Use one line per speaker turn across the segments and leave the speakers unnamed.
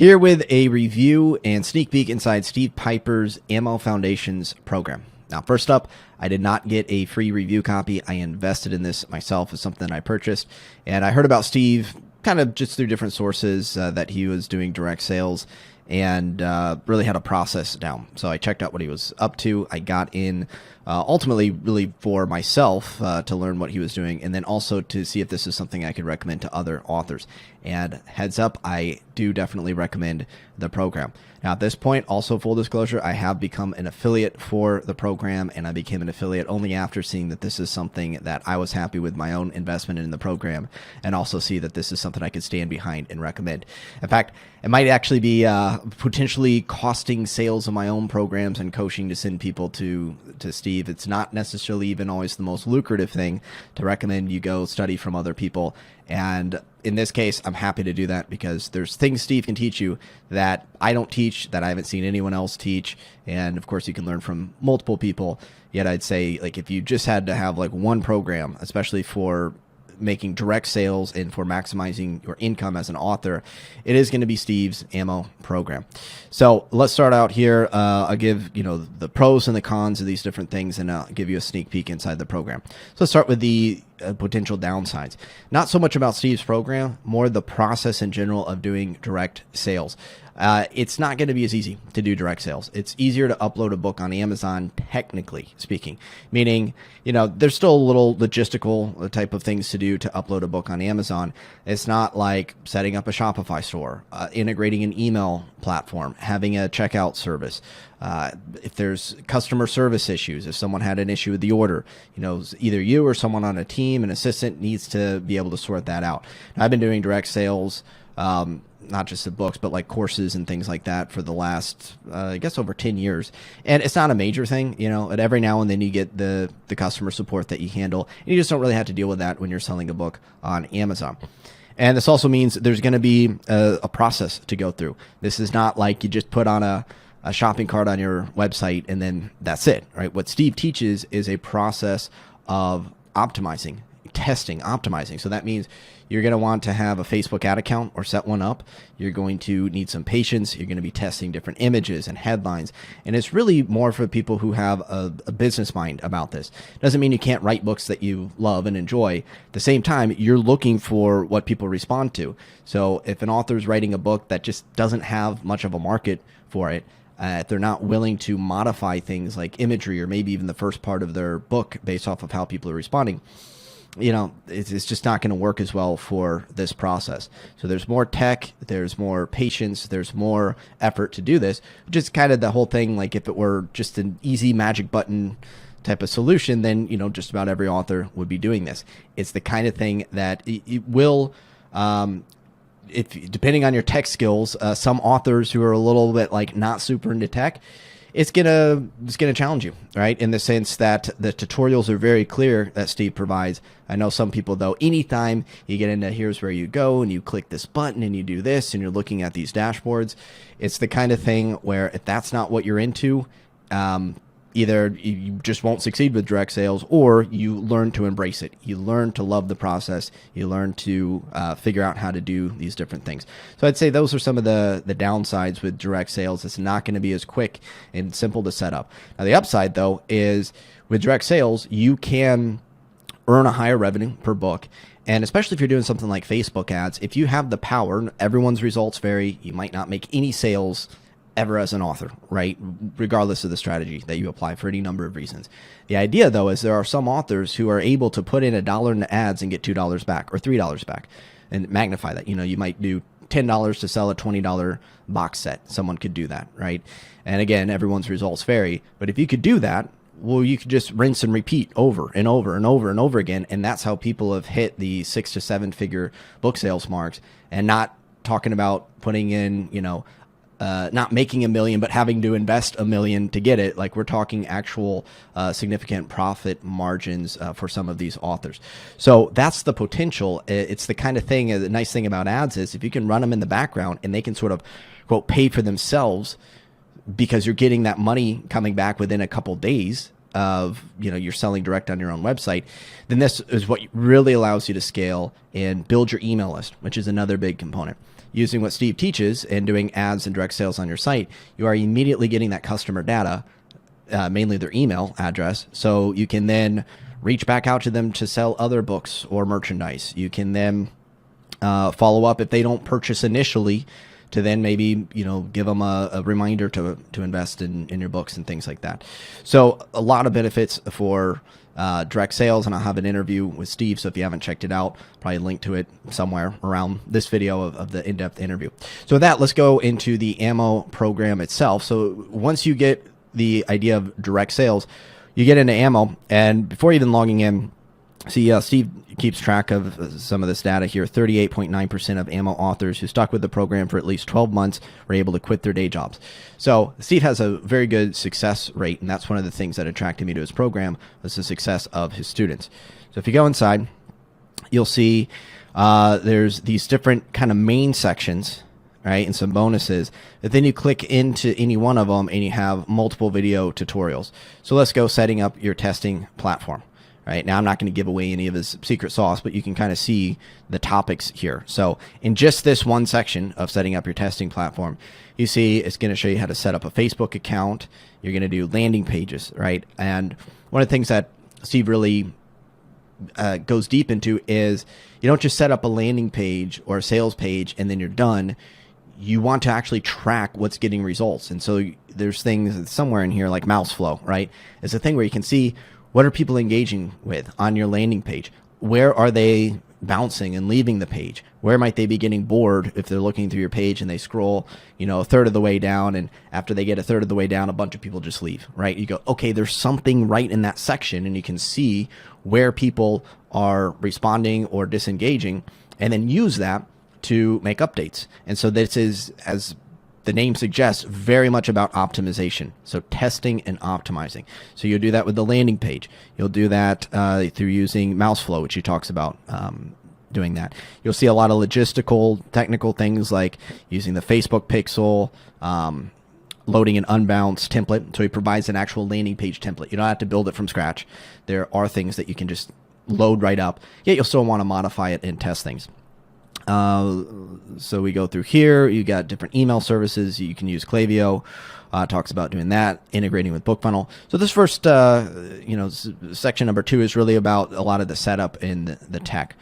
Here with a review and sneak peek inside Steve Pieper's Ammo Foundations program. Now, first up, I did not get a free review copy. I invested in this myself as something I purchased. And I heard about Steve kind of just through different sources that he was doing direct sales and really had a process down. So I checked out what he was up to. I got in ultimately really for myself to learn what he was doing, and then also to see if this is something I could recommend to other authors. And heads up, I do definitely recommend the program. Now at this point, also full disclosure, I have become an affiliate for the program, and I became an affiliate only after seeing that this is something that I was happy with my own investment in the program, and also see that this is something I could stand behind and recommend. In fact, it might actually be potentially costing sales of my own programs and coaching to send people to Steve. It's not necessarily even always the most lucrative thing to recommend you go study from other people. And in this case, I'm happy to do that because there's things Steve can teach you that I don't teach, that I haven't seen anyone else teach. And of course, you can learn from multiple people. Yet I'd say, like, if you just had to have like one program, especially for making direct sales and for maximizing your income as an author, it is going to be Steve's Ammo program. So let's start out here. I'll give the pros and the cons of these different things, and I'll give you a sneak peek inside the program. So let's start with the potential downsides. Not so much about Steve's program, more the process in general of doing direct sales. It's not going to be as easy to do direct sales. It's easier to upload a book on Amazon, technically speaking, meaning, there's still a little logistical type of things to do to upload a book on Amazon. It's not like setting up a Shopify store, integrating an email platform, having a checkout service. If there's customer service issues, if someone had an issue with the order, either you or someone on a team, an assistant needs to be able to sort that out. Now, I've been doing direct sales, not just the books, but like courses and things like that for the last, I guess, over 10 years. And it's not a major thing, and every now and then you get the customer support that you handle. And you just don't really have to deal with that when you're selling a book on Amazon. And this also means there's going to be a process to go through. This is not like you just put on a shopping cart on your website and then that's it, right? What Steve teaches is a process of optimizing, testing, optimizing. So that means you're going to want to have a Facebook ad account or set one up. You're going to need some patience. You're going to be testing different images and headlines. And it's really more for people who have a business mind about this. Doesn't mean you can't write books that you love and enjoy. At the same time, you're looking for what people respond to. So if an author is writing a book that just doesn't have much of a market for it, if they're not willing to modify things like imagery or maybe even the first part of their book based off of how people are responding, it's just not going to work as well for this process. So there's more tech, there's more patience, there's more effort to do this, which is kind of the whole thing. Like if it were just an easy magic button type of solution, then, just about every author would be doing this. It's the kind of thing that it will, if depending on your tech skills, some authors who are a little bit like not super into tech, it's gonna challenge you, right? In the sense that the tutorials are very clear that Steve provides. I know some people though, anytime you get into here's where you go and you click this button and you do this and you're looking at these dashboards, it's the kind of thing where if that's not what you're into, either you just won't succeed with direct sales or you learn to embrace it. You learn to love the process. You learn to figure out how to do these different things. So I'd say those are some of the downsides with direct sales. It's not going to be as quick and simple to set up. Now, the upside, though, is with direct sales, you can earn a higher revenue per book. And especially if you're doing something like Facebook ads, if you have the power, everyone's results vary. You might not make any sales ever as an author, right? Regardless of the strategy that you apply for any number of reasons. The idea, though, is there are some authors who are able to put in $1 into ads and get $2 back or $3 back and magnify that. You might do $10 to sell a $20 box set. Someone could do that, right? And again, everyone's results vary. But if you could do that, well, you could just rinse and repeat over and over and over and over again. And that's how people have hit the 6 to 7 figure book sales marks, and not talking about putting in, not making $1 million, but having to invest $1 million to get it. Like we're talking actual significant profit margins for some of these authors. So that's the potential. It's the kind of thing, the nice thing about ads is if you can run them in the background and they can sort of, quote, pay for themselves because you're getting that money coming back within a couple days of, you're selling direct on your own website, then this is what really allows you to scale and build your email list, which is another big component. using what Steve teaches and doing ads and direct sales on your site, you are immediately getting that customer data, mainly their email address. So you can then reach back out to them to sell other books or merchandise. You can then follow up if they don't purchase initially, to then maybe, give them a reminder to invest in your books and things like that. So a lot of benefits for direct sales, and I'll have an interview with Steve. So if you haven't checked it out, probably link to it somewhere around this video of the in-depth interview. So with that, let's go into the ammo program itself. So once you get the idea of direct sales, you get into ammo, and before even logging in, see, Steve keeps track of some of this data here. 38.9% of ammo authors who stuck with the program for at least 12 months were able to quit their day jobs. So Steve has a very good success rate, and that's one of the things that attracted me to his program, was the success of his students. So if you go inside, you'll see there's these different kind of main sections, right, and some bonuses. But then you click into any one of them, and you have multiple video tutorials. So let's go setting up your testing platform. Right now, I'm not going to give away any of his secret sauce, but you can kind of see the topics here. So in just this one section of setting up your testing platform, you see it's going to show you how to set up a Facebook account. You're going to do landing pages, right? And one of the things that Steve really goes deep into is you don't just set up a landing page or a sales page and then you're done. You want to actually track what's getting results. And so there's things somewhere in here like mouse flow, right? It's a thing where you can see, what are people engaging with on your landing page? Where are they bouncing and leaving the page? Where might they be getting bored if they're looking through your page and they scroll, a third of the way down, and after they get a third of the way down, a bunch of people just leave, right? You go, okay, there's something right in that section, and you can see where people are responding or disengaging, and then use that to make updates. And so this is, as the name suggests, very much about optimization. So testing and optimizing. So you'll do that with the landing page. You'll do that through using mouse flow, which he talks about doing that. You'll see a lot of logistical, technical things like using the Facebook pixel, loading an unbounced template. So he provides an actual landing page template. You don't have to build it from scratch. There are things that you can just load right up, yet you'll still want to modify it and test things. So we go through here. You got different email services. You can use Klaviyo. Talks about doing that, integrating with BookFunnel. So this first, section number 2 is really about a lot of the setup and the tech.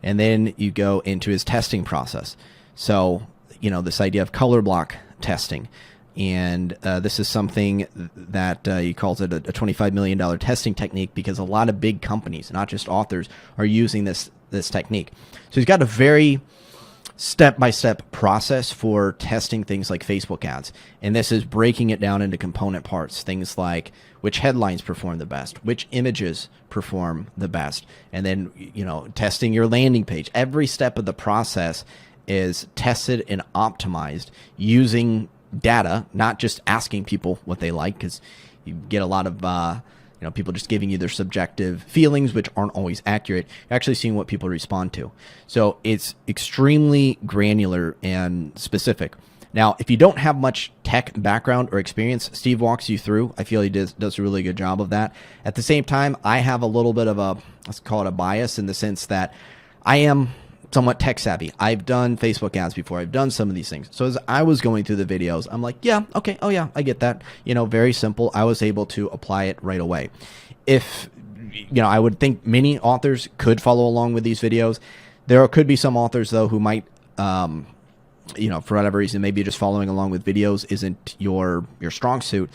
And then you go into his testing process. So, this idea of color block testing. And this is something that he calls it a $25 million testing technique, because a lot of big companies, not just authors, are using this technique. So he's got a very step-by-step process for testing things like Facebook ads. And this is breaking it down into component parts, things like which headlines perform the best, which images perform the best, and then, testing your landing page. Every step of the process is tested and optimized using data, not just asking people what they like, because you get a lot of people just giving you their subjective feelings, which aren't always accurate. You're actually seeing what people respond to. So it's extremely granular and specific. Now, if you don't have much tech background or experience, Steve walks you through. I feel he does a really good job of that. At the same time, I have a little bit of let's call it a bias, in the sense that I am somewhat tech savvy. I've done Facebook ads before. I've done some of these things. So as I was going through the videos, I'm like, yeah, okay. Oh yeah, I get that. Very simple. I was able to apply it right away. If, I would think many authors could follow along with these videos. There could be some authors though who might, for whatever reason, maybe just following along with videos isn't your strong suit.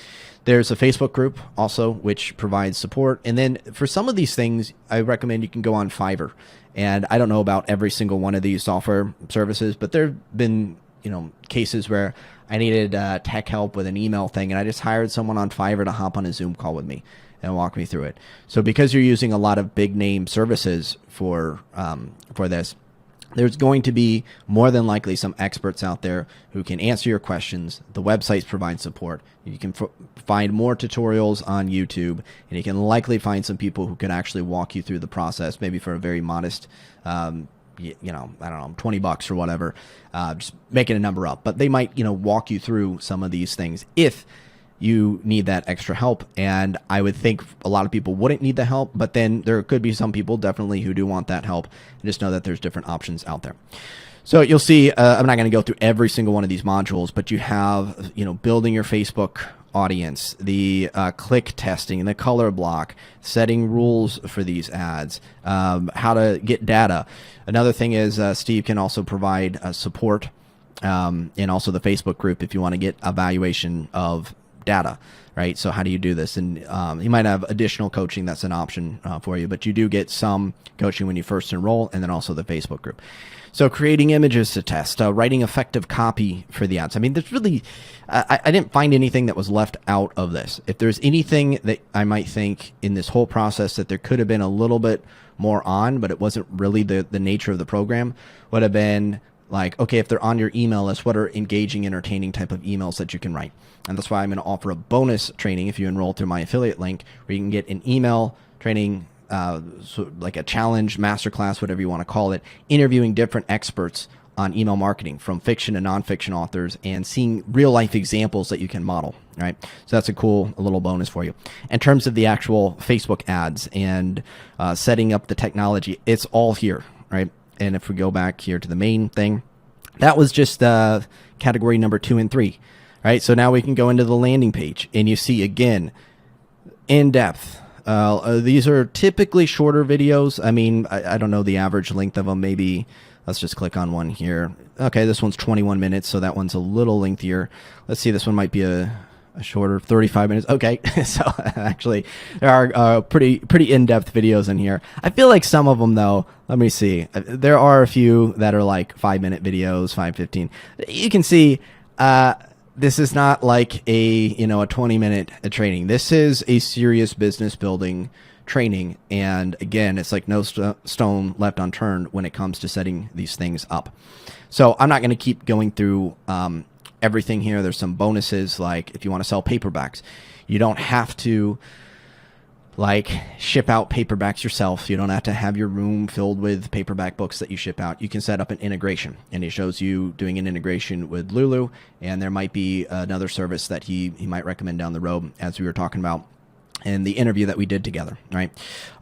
There's a Facebook group also, which provides support. And then for some of these things, I recommend you can go on Fiverr. And I don't know about every single one of these software services, but there have been, cases where I needed tech help with an email thing, and I just hired someone on Fiverr to hop on a Zoom call with me and walk me through it. So because you're using a lot of big name services for this, there's going to be more than likely some experts out there who can answer your questions. The websites provide support. You can find more tutorials on YouTube, and you can likely find some people who can actually walk you through the process, maybe for a very modest, I don't know, $20 or whatever, just making a number up. But they might, walk you through some of these things if you need that extra help. And I would think a lot of people wouldn't need the help, but then there could be some people definitely who do want that help, and just know that there's different options out there. So you'll see, I'm not going to go through every single one of these modules, but you have, building your Facebook audience, the click testing, the color block, setting rules for these ads, how to get data. Another thing is Steve can also provide support and also the Facebook group if you want to get evaluation of data, right? So how do you do this? And you might have additional coaching that's an option for you, but you do get some coaching when you first enroll, and then also the Facebook group. So creating images to test, writing effective copy for the ads. I mean, there's really, I didn't find anything that was left out of this. If there's anything that I might think in this whole process that there could have been a little bit more on, but it wasn't really the nature of the program, would have been like, okay, if they're on your email list, what are engaging, entertaining type of emails that you can write? And that's why I'm going to offer a bonus training if you enroll through my affiliate link, where you can get an email training, so like a challenge, masterclass, whatever you want to call it, interviewing different experts on email marketing from fiction and nonfiction authors and seeing real life examples that you can model, right? So that's a little bonus for you. In terms of the actual Facebook ads and setting up the technology, it's all here, right? And if we go back here to the main thing, that was just category number 2 and 3, right? So now we can go into the landing page, and you see again, in depth. These are typically shorter videos. I mean, I don't know the average length of them. Maybe let's just click on one here. Okay, this one's 21 minutes, so that one's a little lengthier. Let's see, this one might be a shorter 35 minutes. Okay, so actually there are pretty in-depth videos in here. I feel like some of them, though, let me see. There are a few that are like 5-minute videos, 5-15. You can see this is not like a 20-minute training. This is a serious business building training, and again, it's like no stone left unturned when it comes to setting these things up. So I'm not going to keep going through everything here. There's some bonuses, like if you want to sell paperbacks, you don't have to like ship out paperbacks yourself. You don't have to have your room filled with paperback books that you ship out. You can set up an integration, and it shows you doing an integration with Lulu, and there might be another service that he might recommend down the road, as we were talking about in the interview that we did together, right?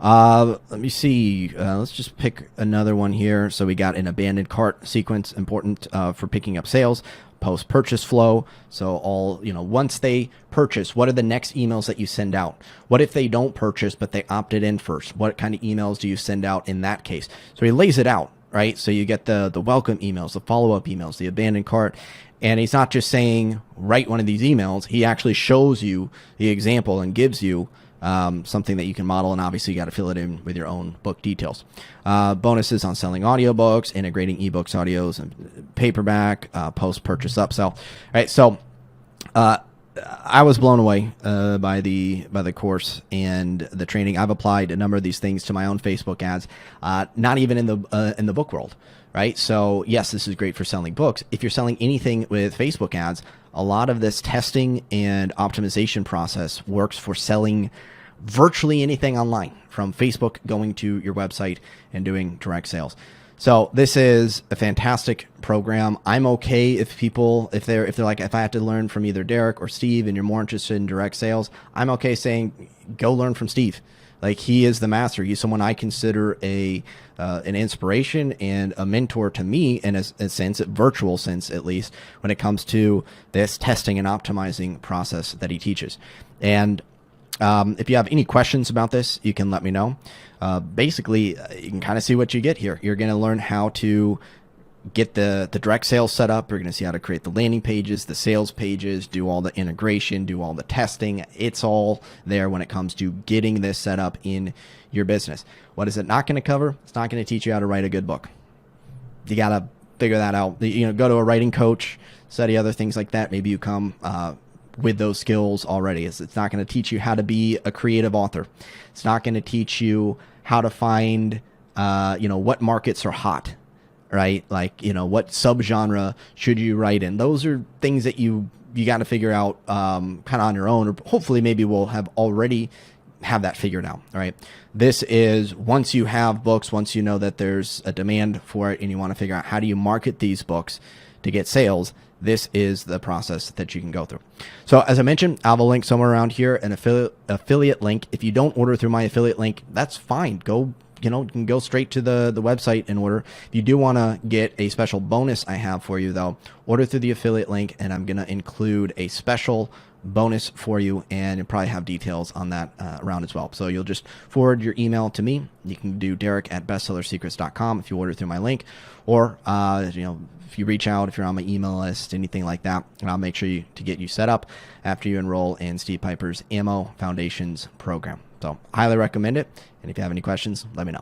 Let me see. Let's just pick another one here. So we got an abandoned cart sequence, important for picking up sales. Post-purchase flow. So once they purchase, what are the next emails that you send out? What if they don't purchase, but they opted in first? What kind of emails do you send out in that case? So he lays it out, right? So you get the welcome emails, the follow-up emails, the abandoned cart. And he's not just saying, write one of these emails. He actually shows you the example and gives you something that you can model, and obviously you got to fill it in with your own book details. Bonuses on selling audiobooks, integrating ebooks, audios, and paperback, post-purchase upsell. All right, so I was blown away by the course and the training. I've applied a number of these things to my own Facebook ads, not even in the book world, right? So yes, this is great for selling books. If you're selling anything with Facebook ads, a lot of this testing and optimization process works for selling virtually anything online, from Facebook going to your website and doing direct sales. So this is a fantastic program. I'm okay if they're like, if I have to learn from either Derek or Steve and you're more interested in direct sales, I'm okay saying go learn from Steve. Like, he is the master. He's someone I consider an inspiration and a mentor to me in a sense, a virtual sense at least, when it comes to this testing and optimizing process that he teaches. And if you have any questions about this, you can let me know. Basically, you can kind of see what you get here. You're going to learn how to get the direct sales set up. You're going to see how to create the landing pages, the sales pages, do all the integration, do all the testing. It's all there when it comes to getting this set up in your business. What is it not going to cover? It's not going to teach you how to write a good book. You got to figure that out. Go to a writing coach, study other things like that. Maybe you come with those skills already. It's not going to teach you how to be a creative author. It's not going to teach you how to find, what markets are hot, right? Like, what subgenre should you write in? Those are things that you got to figure out kind of on your own, or hopefully maybe we'll already have that figured out. All right. This is once you have books, once you know that there's a demand for it and you want to figure out how do you market these books to get sales, this is the process that you can go through. So as I mentioned, I'll have a link somewhere around here, an affiliate link. If you don't order through my affiliate link, that's fine. Go you can go straight to the website and order. If you do want to get a special bonus I have for you, though, order through the affiliate link, and I'm going to include a special bonus for you, and you'll probably have details on that around as well. So you'll just forward your email to me. You can do Derek@bestsellersecrets.com if you order through my link, or if you reach out, if you're on my email list, anything like that, and I'll make sure to get you set up after you enroll in Steve Pieper's Ammo Foundations program. So highly recommend it. And if you have any questions, let me know.